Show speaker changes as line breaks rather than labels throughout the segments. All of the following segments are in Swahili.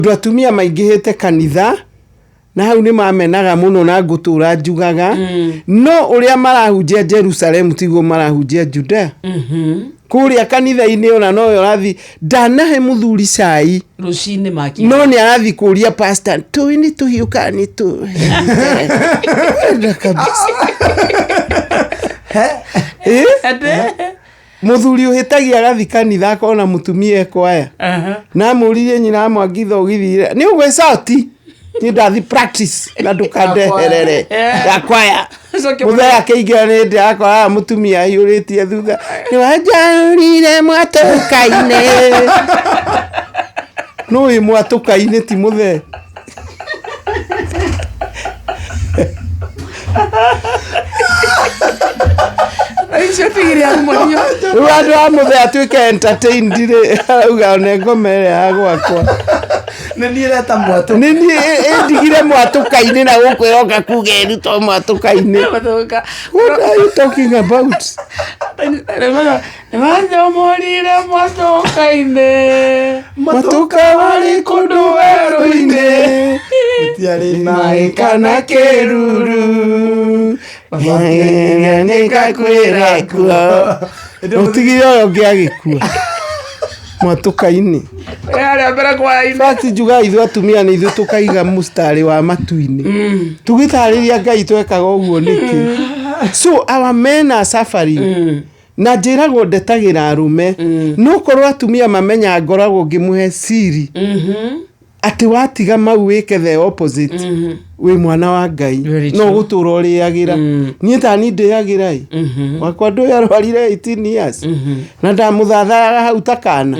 Ndu atumia maingihite kanitha na hau ni mamenaga muno na ngutura njugaga no uria marahunjia Jerusalem tigo marahunjia Judea kuria kanitha-ini ona no yorathi ndanahe muthuri cai
rucini maki
no ni arathi kuria pastor tuini tuhiuka ni tu muthuri uhitagia arathi kanitha akona mutumia ekwaya na muririe nyina amwangitha ugithire ni ugwe sauti ni ndathi practice na ndukandeherere yakwaya muthaya akeingira ni ndi akora mutumia ayuritie thutha ni wajarire mwatukaine no i mwatukaine ti muthe
Aisha tigiri ya mwanyo
Wadu amuthe atuike entertained ri uga ngomere agwakwa
Nini reta mwatu
nini ndigire mwatukaine na gukwiroka kugeru to mwatukaine what are you talking about
Mwanzo morire mwatukaine
matuka wali kundu weru-ine
Utiari
maikana keruru nikakwira kuo utigire oyo ngiagikua mwatukaine
ya mbere kwa ine
fact juga ithu atumia ni ithu tukaiga mustari wa matu-ini tugitariria Ngai twekaga uguo niki so our men are suffering na njiragwo ndetagira arume no korwo atumia mamenya ngoragwo ngimuhe siri ati watiga mau wike the opposite we mwana wa Ngai no gutura uriagira ni tani ndiagira wakwa ndu yarwarire 18 years na ndamuthatharaga hau takana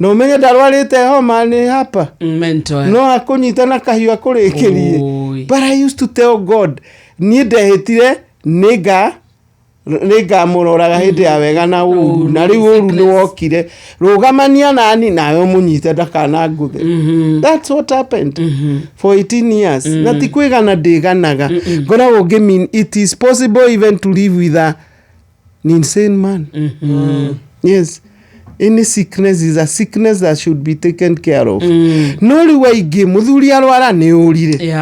no menye ndarwarite homa ni hapa
mental
no akunyita na kahiu akurikirie but I used to tell God ni ndehitire niga muroraga hindi ya wega na uru na riu uru ni wokire rugamania nani nawe munyite ndakana nguthe that's what happened for 18 years na ti kwigana ndiganaga ngoragwo ngimean it is possible even to live with an insane man yes any sickness is a sickness that should be taken care of no riwa ingi muthuri arwara ni urire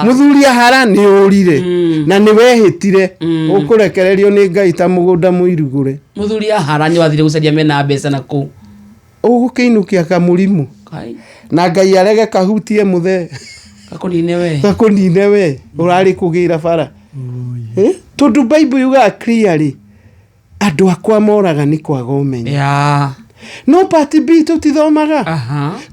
muthuri ahara ni urire na ni wehitire ukurekererio ni Ngai ta mugunda muirugure
muthuri ahara ni wathire gucaria mena mbeca na ku
ugukiinukia kamurimu na Ngai arege kahutie muthe kakunine we urari kugira bara tondu Bible yuga clearly andu akwa moraga ni kwaga umenya no part B tutithomaga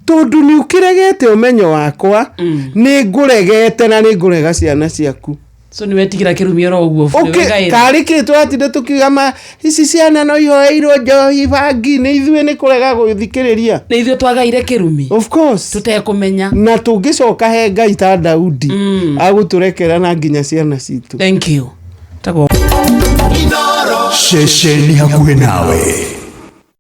tondu ni ukiregete umenyo wakwa ni nguregete na ni ngurega ciana ciaku
so ni wetigira kirumio ro uguo
okay kari kitu atinde tukigama ici ciana no ihoeirwo njohi bangi ni ithuĩ ni kurega guthikiriria
ni ithuĩ twagaire kirumi
of course
tutekumenya
na tungicoka he Ngai ta Daudi aguturekera na nginya ciana citu
thank you tago
Shesheni hakuwe nawe.